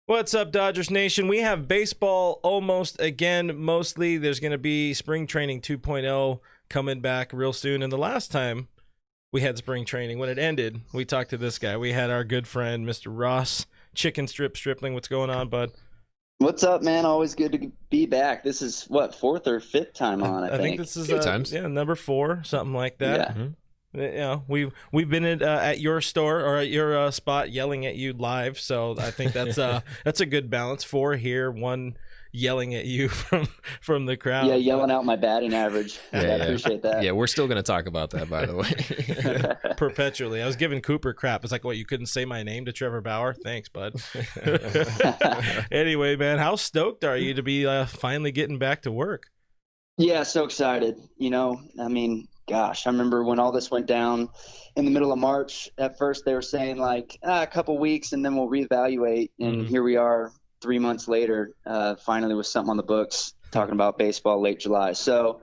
What's up, Dodgers Nation? We have baseball almost again, mostly. There's going to be spring training 2.0 coming back real soon. And the last time we had spring training, when it ended, we talked to this guy. We had our good friend, Mr. Ross Stripling. What's going on, bud? What's up, man? Always good to be back. This is what, fourth or fifth time on, I think. I think this is times. number 4, something like that. Yeah. Mm-hmm. You know, we've been at your store or at your spot yelling at you live, so I think that's a good balance. 4 here, 1 yelling at you from the crowd. Yeah, yelling out my batting average. I appreciate that. Yeah, we're still going to talk about that, by the way. Perpetually. I was giving Cooper crap. It's like, what, you couldn't say my name to Trevor Bauer? Thanks, bud. Anyway, man, how stoked are you to be finally getting back to work? Yeah, so excited. Gosh, I remember when all this went down in the middle of March. At first, they were saying like a couple weeks and then we'll reevaluate. And here we are 3 months later, finally with something on the books talking about baseball late July. So,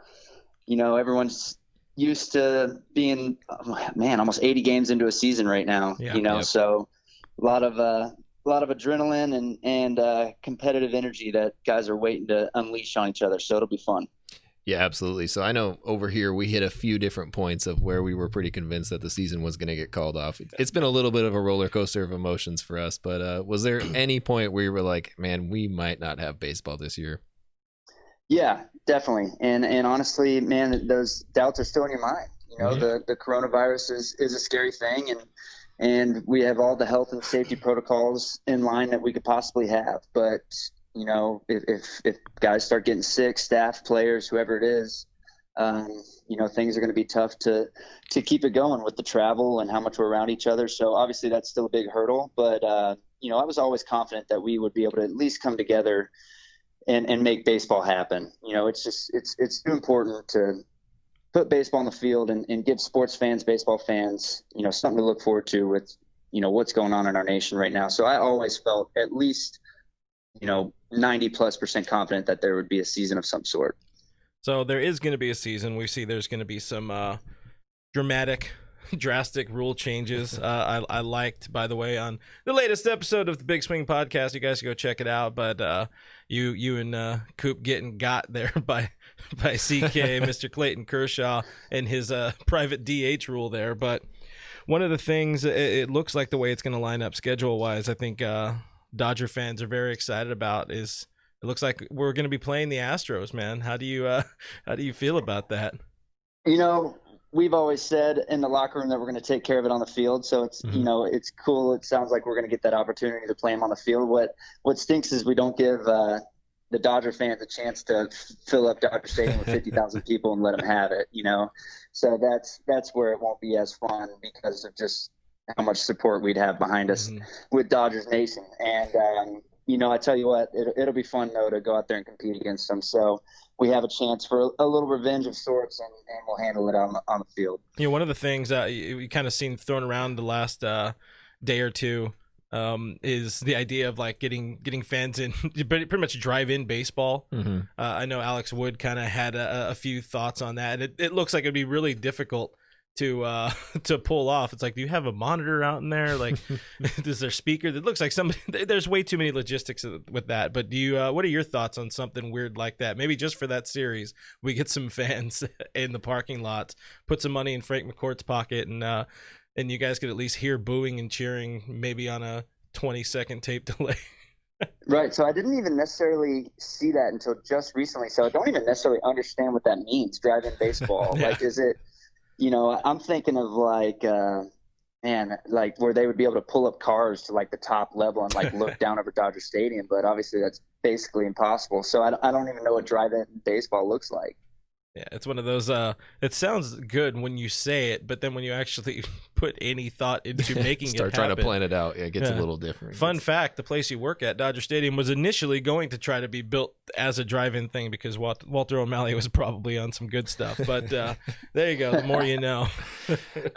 everyone's used to being, almost 80 games into a season right now, so a lot of adrenaline and competitive energy that guys are waiting to unleash on each other. So it'll be fun. Yeah, absolutely. So I know over here we hit a few different points of where we were pretty convinced that the season was going to get called off. It's been a little bit of a roller coaster of emotions for us, but was there any point where you were like, man, we might not have baseball this year? Yeah, definitely. And honestly, man, those doubts are still in your mind. The coronavirus is a scary thing, and we have all the health and safety protocols in line that we could possibly have. But if guys start getting sick, staff, players, whoever it is, things are going to be tough to keep it going with the travel and how much we're around each other. So obviously that's still a big hurdle, but I was always confident that we would be able to at least come together and make baseball happen. It's too important to put baseball on the field and give sports fans, baseball fans, something to look forward to with, what's going on in our nation right now. So I always felt at least 90+% confident that there would be a season of some sort. So there is going to be a season. We see there's going to be some drastic rule changes. I liked, by the way, on the latest episode of the Big Swing podcast. You guys can go check it out. But you and Coop getting got there by CK, Mr. Clayton Kershaw, and his private DH rule there. But one of the things, it looks like the way it's going to line up schedule-wise, I think Dodger fans are very excited about is it looks like we're going to be playing the Astros, man. How do you feel about that? We've always said in the locker room that we're going to take care of it on the field. So it's, it's cool. It sounds like we're going to get that opportunity to play them on the field. What stinks is we don't give the Dodger fans a chance to fill up Dodger Stadium with 50,000 people and let them have it, So that's where it won't be as fun because of just how much support we'd have behind us with Dodgers Nation. And, I tell you what, it'll be fun, though, to go out there and compete against them. So we have a chance for a little revenge of sorts, and we'll handle it on the field. One of the things that you kind of seen thrown around the last day or two is the idea of like getting fans in, pretty much drive-in baseball. I know Alex Wood kind of had a few thoughts on that. And it looks like it'd be really difficult to pull off. It's like, do you have a monitor out in there? Like, is there speaker? That looks like somebody. There's way too many logistics with that. But do you? What are your thoughts on something weird like that? Maybe just for that series, we get some fans in the parking lots, put some money in Frank McCourt's pocket, and you guys could at least hear booing and cheering, maybe on a 20-second tape delay. Right. So I didn't even necessarily see that until just recently. So I don't even necessarily understand what that means. Drive-in baseball. Yeah. Like, is it? I'm thinking of like where they would be able to pull up cars to like the top level and like look down over Dodger Stadium, but obviously that's basically impossible. So I don't even know what drive-in baseball looks like. Yeah, it's one of those, it sounds good when you say it, but then when you actually put any thought into making it happen. Start trying to plan it out. Yeah, it gets a little different. Fun fact, the place you work at, Dodger Stadium, was initially going to try to be built as a drive-in thing because Walter O'Malley was probably on some good stuff. But there you go, the more you know.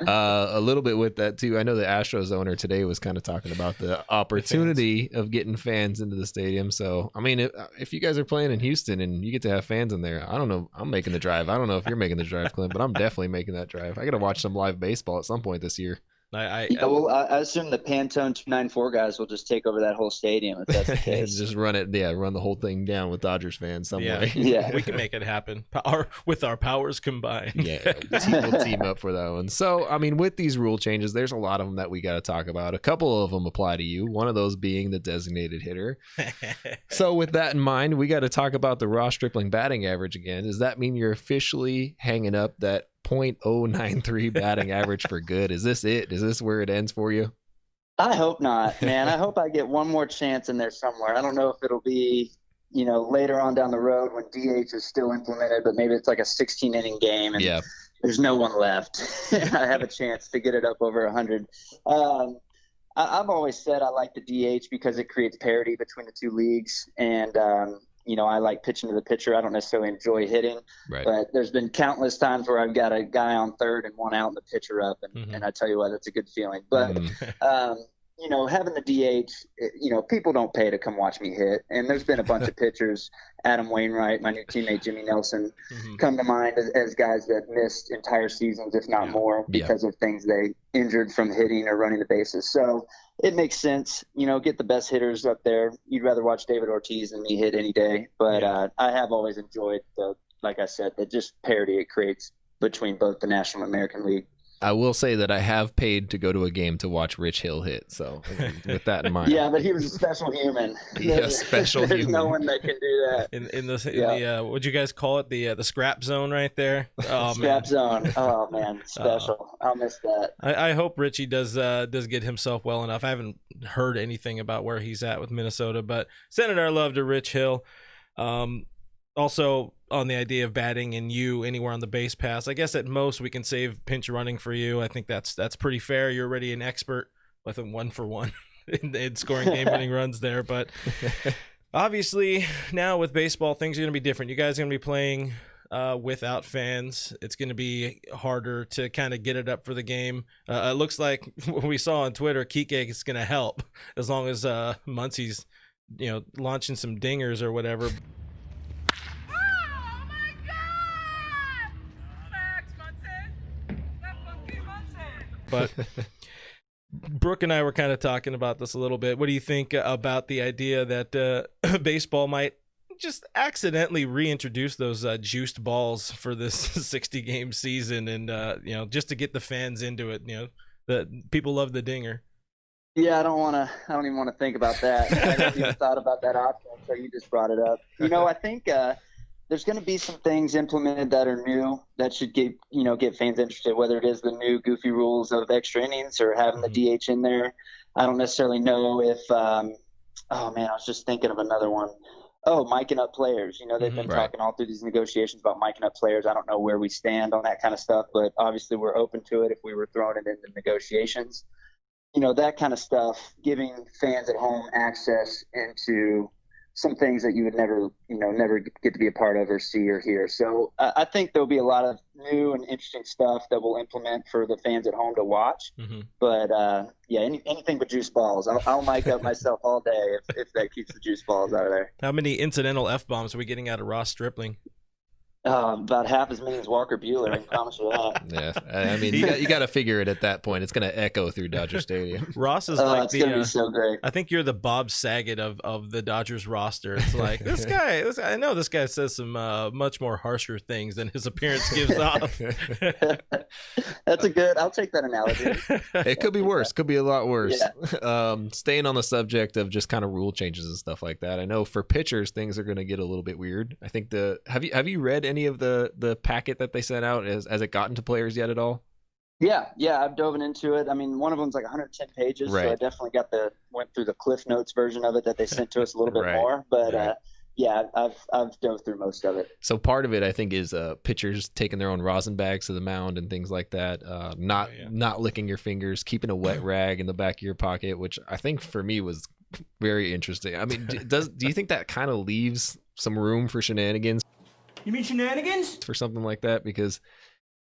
A little bit with that, too. I know the Astros owner today was kind of talking about the opportunity of getting fans into the stadium. So, I mean, if you guys are playing in Houston and you get to have fans in there, I don't know. I'm making the drive. I don't know if you're making the drive, Clint, but I'm definitely making that drive. I got to watch some live baseball at some point this year. I well, I assume the Pantone 294 guys will just take over that whole stadium if that's the case. Just run the whole thing down with Dodgers fans some way. Yeah. We can make it happen. With our powers combined. Yeah, we'll team up for that one. So, I mean, with these rule changes, there's a lot of them that we got to talk about. A couple of them apply to you, one of those being the designated hitter. So, with that in mind, we got to talk about the Ross Stripling batting average again. Does that mean you're officially hanging up that .093 batting average for good? Is this it? Is this where it ends for you? I hope not, man. I hope I get one more chance in there somewhere. I don't know if it'll be, later on down the road when DH is still implemented, but maybe it's like a 16-inning game and there's no one left. I have a chance to get it up over 100. I've always said I like the DH because it creates parity between the two leagues, and I like pitching to the pitcher. I don't necessarily enjoy hitting, but there's been countless times where I've got a guy on third and one out and the pitcher up, and I tell you what, that's a good feeling. But having the DH, people don't pay to come watch me hit, and there's been a bunch of pitchers, Adam Wainwright, my new teammate Jimmy Nelson, come to mind as guys that missed entire seasons, if not more, because of things they injured from hitting or running the bases. So it makes sense, get the best hitters up there. You'd rather watch David Ortiz than me hit any day, but I have always enjoyed like I said, the just parity it creates between both the National and American League. I will say that I have paid to go to a game to watch Rich Hill hit. So with that in mind, but he was a special human. Special human. There's no one that can do that. In the what'd you guys call it? The scrap zone right there. Oh, scrap zone. Oh man, special. I'll miss that. I hope Richie does get himself well enough. I haven't heard anything about where he's at with Minnesota, but sending our love to Rich Hill. Also, on the idea of batting and you anywhere on the base pass, I guess at most we can save pinch running for you. I think that's pretty fair. You're already an expert with a 1-for-1 in scoring game-winning runs there. But obviously now with baseball, things are going to be different. You guys are going to be playing without fans. It's going to be harder to kind of get it up for the game. It looks like what we saw on Twitter, Kike is going to help as long as Muncie's launching some dingers or whatever. But Brook and I were kind of talking about this a little bit. What do you think about the idea that baseball might just accidentally reintroduce those juiced balls for this 60-game season and, just to get the fans into it? The people love the dinger. Yeah, I don't even want to think about that. I haven't even thought about that option until you just brought it up. I think there's going to be some things implemented that are new that should get fans interested, whether it is the new goofy rules of extra innings or having the DH in there. I don't necessarily know if I was just thinking of another one. Miking up players. They've been talking all through these negotiations about miking up players. I don't know where we stand on that kind of stuff, but obviously we're open to it if we were throwing it into negotiations. That kind of stuff, giving fans at home access into some things that you would never get to be a part of or see or hear. So I think there'll be a lot of new and interesting stuff that we'll implement for the fans at home to watch. But anything but juice balls. I'll mic up myself all day if that keeps the juice balls out of there. How many incidental F-bombs are we getting out of Ross Stripling? About half as many as Walker Buehler, I can promise you that. Yeah, I mean, you got to figure it at that point. It's going to echo through Dodger Stadium. Ross is like it's going to be so great. I think you're the Bob Saget of the Dodgers roster. It's like this guy. I know this guy says some much more harsher things than his appearance gives off. That's I'll take that analogy. It could be worse. Could be a lot worse. Yeah. Staying on the subject of just kind of rule changes and stuff like that. I know for pitchers, things are going to get a little bit weird. I think have you read any of the packet that they sent out as it gotten to players yet at all? Yeah, I've dove into it. I mean, one of them's like 110 pages, so I definitely went through the Cliff Notes version of it that they sent to us a little bit more. But I've dove through most of it. So part of it, I think, is pitchers taking their own rosin bags to the mound and things like that. Not licking your fingers, keeping a wet rag in the back of your pocket, which I think for me was very interesting. I mean, do you think that kind of leaves some room for shenanigans? You mean shenanigans? For something like that, because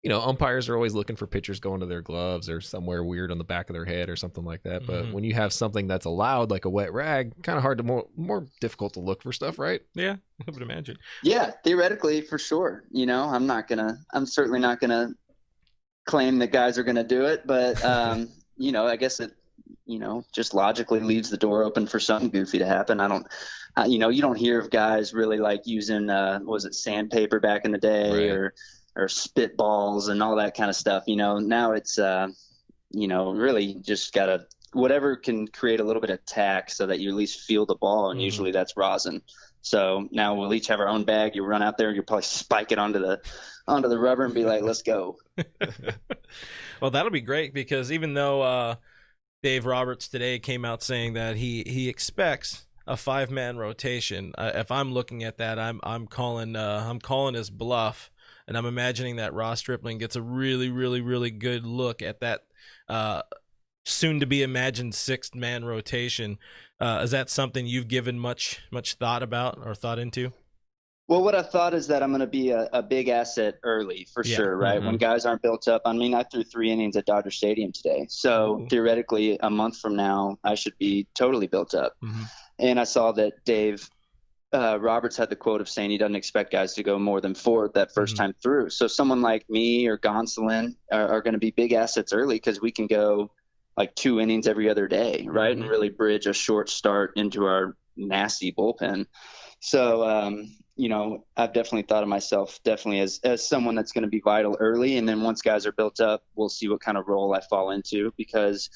umpires are always looking for pitchers going to their gloves or somewhere weird on the back of their head or something like that. But when you have something that's allowed, like a wet rag, kind of hard to more difficult to look for stuff, right? Yeah, I would imagine. Yeah, theoretically, for sure. I'm certainly not gonna claim that guys are gonna do it, but I guess it, just logically leaves the door open for something goofy to happen. You don't hear of guys really like using, was it sandpaper back in the day, Right. or spitballs and all that kind of stuff. Now it's, really just gotta, whatever can create a little bit of tack so that you at least feel the ball. And usually that's rosin. So now we'll each have our own bag. You run out there, you'll probably spike it onto the rubber and be like, let's go. Well, that'll be great, because even though Dave Roberts today came out saying that he expects a 5-man rotation, if I'm looking at that, I'm calling his bluff, and I'm imagining that Ross Stripling gets a really, really, really good look at that soon to be imagined 6-man rotation. Is that something you've given much thought about or thought into? Well, what I thought is that I'm going to be a big asset early for sure, right? When guys aren't built up. I mean, I threw 3 innings at Dodger Stadium today. So theoretically, a month from now, I should be totally built up. And I saw that Dave Roberts had the quote of saying he doesn't expect guys to go more than 4 that first time through. So someone like me or Gonsolin are going to be big assets early, because we can go like 2 innings every other day, right? And really bridge a short start into our nasty bullpen. So, I've definitely thought of myself as someone that's going to be vital early. And then once guys are built up, we'll see what kind of role I fall into, because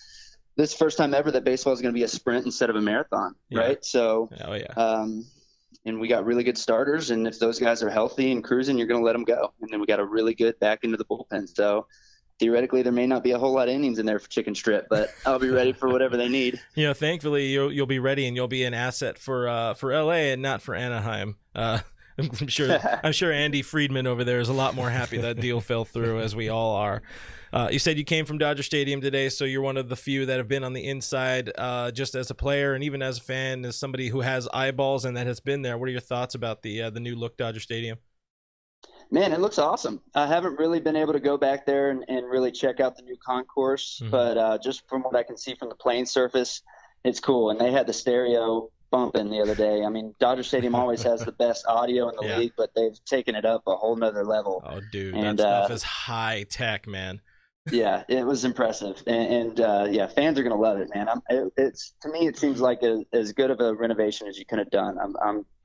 this is the first time ever that baseball is going to be a sprint instead of a marathon, right? So, and we got really good starters. And if those guys are healthy and cruising, you're going to let them go. And then we got a really good back into the bullpen. So theoretically, there may not be a whole lot of innings in there for Chicken Strip, but I'll be ready for whatever they need. Thankfully, you'll be ready, and you'll be an asset for LA and not for Anaheim. I'm sure Andy Friedman over there is a lot more happy that deal fell through, as we all are. You said you came from Dodger Stadium today, so you're one of the few that have been on the inside, just as a player and even as a fan, as somebody who has eyeballs and that has been there. What are your thoughts about the new look Dodger Stadium? Man, it looks awesome. I haven't really been able to go back there and really check out the new concourse, but just from what I can see from the playing surface, it's cool. And they had the stereo bumping the other day. I mean, Dodger Stadium always has the best audio in the league, but they've taken it up a whole nother level. Oh, dude, that stuff is high tech, man. Yeah, it was impressive, and fans are gonna love it, man. It's to me, it seems like as good of a renovation as you could have done.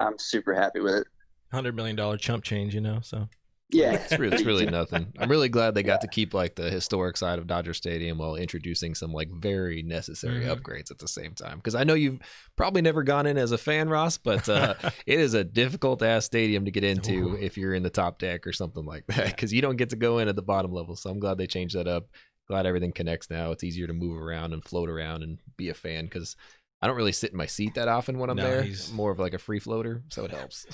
I'm super happy with it. $100 million chump change, so. Yeah, it's really nothing. I'm really glad they got to keep like the historic side of Dodger Stadium while introducing some like very necessary upgrades at the same time. Because I know you've probably never gone in as a fan, Ross, but it is a difficult ass stadium to get into if you're in the top deck or something like that, because you don't get to go in at the bottom level. So I'm glad they changed that up. Glad everything connects now. It's easier to move around and float around and be a fan, because I don't really sit in my seat that often when I'm there. He's more of like a free floater, so it helps.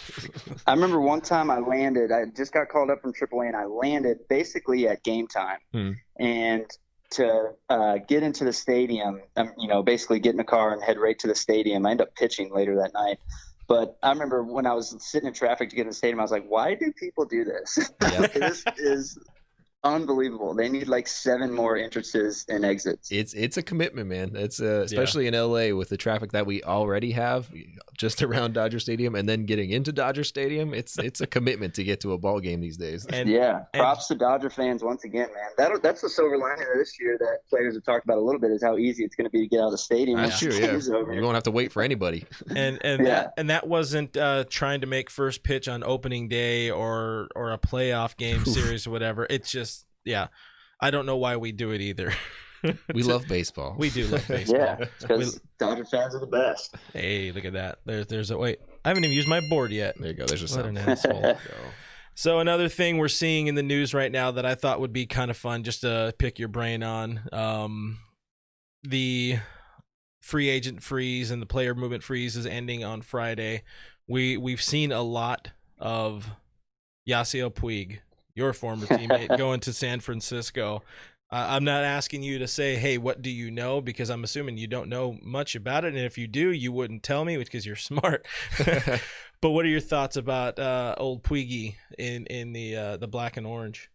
I remember one time I landed. I just got called up from AAA, and I landed basically at game time. And to get into the stadium, basically get in the car and head right to the stadium. I ended up pitching later that night. But I remember when I was sitting in traffic to get in the stadium, I was like, why do people do this? This is unbelievable. They need like 7 more entrances and exits. It's a commitment, man. It's especially in LA with the traffic that we already have just around Dodger Stadium, and then getting into Dodger Stadium. It's a commitment to get to a ball game these days. Props to Dodger fans once again, man. That's the silver lining of this year that players have talked about a little bit, is how easy it's going to be to get out of the stadium. That's true. Yeah, you won't have to wait for anybody. And that wasn't trying to make first pitch on opening day or a playoff game series or whatever. It's just I don't know why we do it either. We love baseball. We do love baseball. Yeah, because Dodger fans are the best. Hey, look at that. There's a wait. I haven't even used my board yet. There you go. There's a what an asshole. So another thing we're seeing in the news right now that I thought would be kind of fun just to pick your brain on, the free agent freeze and the player movement freeze is ending on Friday. We've seen a lot of Yasiel Puig, your former teammate, going to San Francisco. I'm not asking you to say, hey, what do you know? Because I'm assuming you don't know much about it. And if you do, you wouldn't tell me because you're smart. But what are your thoughts about old Puigi in the black and orange?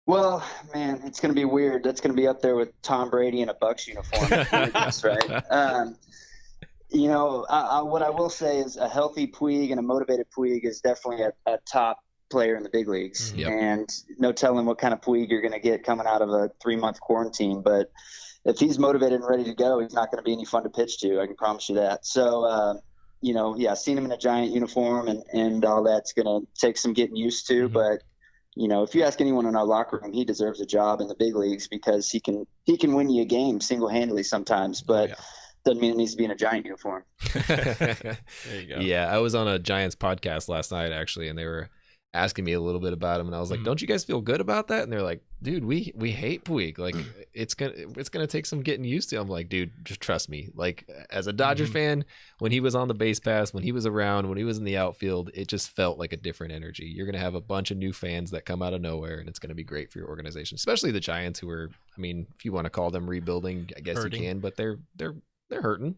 Well, man, it's going to be weird. That's going to be up there with Tom Brady in a Bucs uniform. That's right. What I will say is a healthy Puig and a motivated Puig is definitely a top player in the big leagues. Yep. And no telling what kind of Puig you're going to get coming out of a 3-month quarantine. But if he's motivated and ready to go, he's not going to be any fun to pitch to. I can promise you that. So, seeing him in a Giant uniform and all that's going to take some getting used to. Mm-hmm. But, if you ask anyone in our locker room, he deserves a job in the big leagues because he can win you a game single-handedly sometimes. But doesn't mean it needs to be in a Giant uniform. There you go. Yeah, I was on a Giants podcast last night, actually, and they were asking me a little bit about him, and I was like, "Don't you guys feel good about that?" And they're like, "Dude, we hate Puig. Like, it's gonna take some getting used to." I'm like, "Dude, just trust me. Like, as a Dodgers fan, when he was on the base pass, when he was around, when he was in the outfield, it just felt like a different energy. You're gonna have a bunch of new fans that come out of nowhere, and it's gonna be great for your organization, especially the Giants, who are, I mean, if you want to call them rebuilding, I guess Hurting. you can, but they're hurting."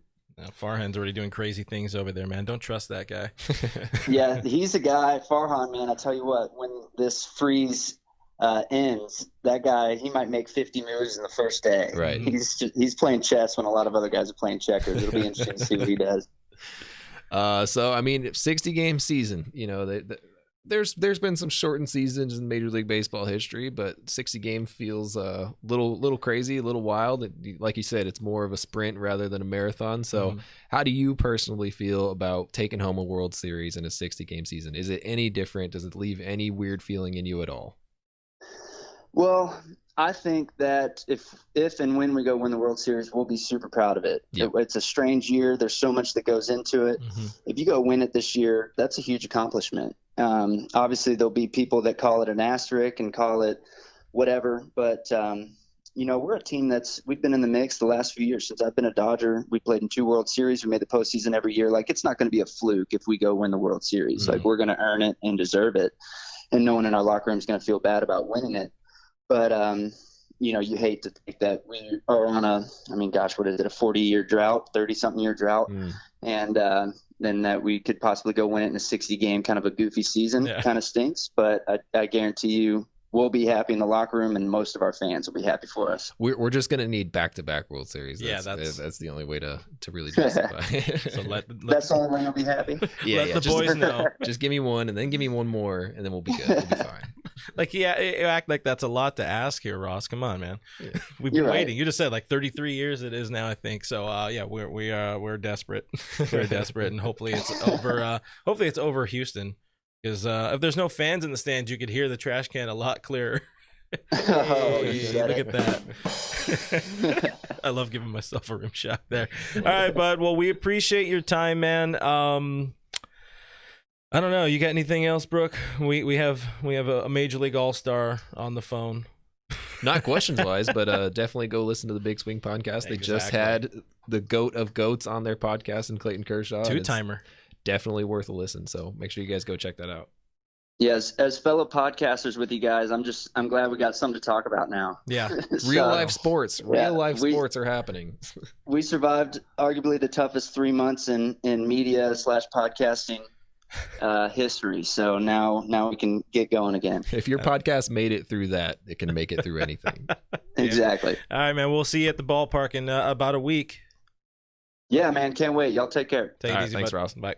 Farhan's already doing crazy things over there, man. Don't trust that guy. Yeah, he's a guy, Farhan, man. I tell you what, when this freeze ends, that guy, he might make 50 moves in the first day. Right. He's playing chess when a lot of other guys are playing checkers. It'll be interesting to see what he does. So I mean, 60-game season. There's been some shortened seasons in Major League Baseball history, but 60-game feels a little crazy, a little wild. Like you said, it's more of a sprint rather than a marathon. So how do you personally feel about taking home a World Series in a 60-game season? Is it any different? Does it leave any weird feeling in you at all? Well, I think that if and when we go win the World Series, we'll be super proud of it. Yep. It's a strange year. There's so much that goes into it. If you go win it this year, that's a huge accomplishment. Obviously, there'll be people that call it an asterisk and call it whatever. But, we're a team we've been in the mix the last few years. Since I've been a Dodger, we played in 2 World Series. We made the postseason every year. Like, it's not going to be a fluke if we go win the World Series. Like, we're going to earn it and deserve it. And no one in our locker room is going to feel bad about winning it. But, you hate to think that we are on a 40-year drought, 30-something-year drought. And then that we could possibly go win it in a 60-game kind of a goofy season. Kind of stinks. But I guarantee you we'll be happy in the locker room, and most of our fans will be happy for us. We're just going to need back-to-back World Series. That's the only way to really justify it. So that's the only way you'll be happy. Let the boys know. Just give me one, and then give me one more, and then we'll be good. We'll be fine. You act like that's a lot to ask here, Ross. Come on, man. We've been waiting. Right. You just said 33 years it is now, I think. So we're desperate. We're desperate, and hopefully it's over. Hopefully it's over Houston, because if there's no fans in the stands, you could hear the trash can a lot clearer. Look at that. I love giving myself a rim shot there. All right, bud. Well, we appreciate your time, man. I don't know. You got anything else, Brook? We have a Major League All-Star on the phone. Not questions wise, but definitely go listen to the Big Swing podcast. They just had the GOAT of GOATs on their podcast in Clayton Kershaw. 2-timer. Definitely worth a listen. So make sure you guys go check that out. Yes, as fellow podcasters with you guys, I'm glad we got something to talk about now. Yeah. Real life sports are happening. We survived arguably the toughest 3 months in media / podcasting history. So now we can get going again. If your podcast made it through that, it can make it through anything. Exactly. All right, man. We'll see you at the ballpark in about a week. Yeah, man. Can't wait. Y'all take care. Take it easy, thanks, bud. Ross. Bye.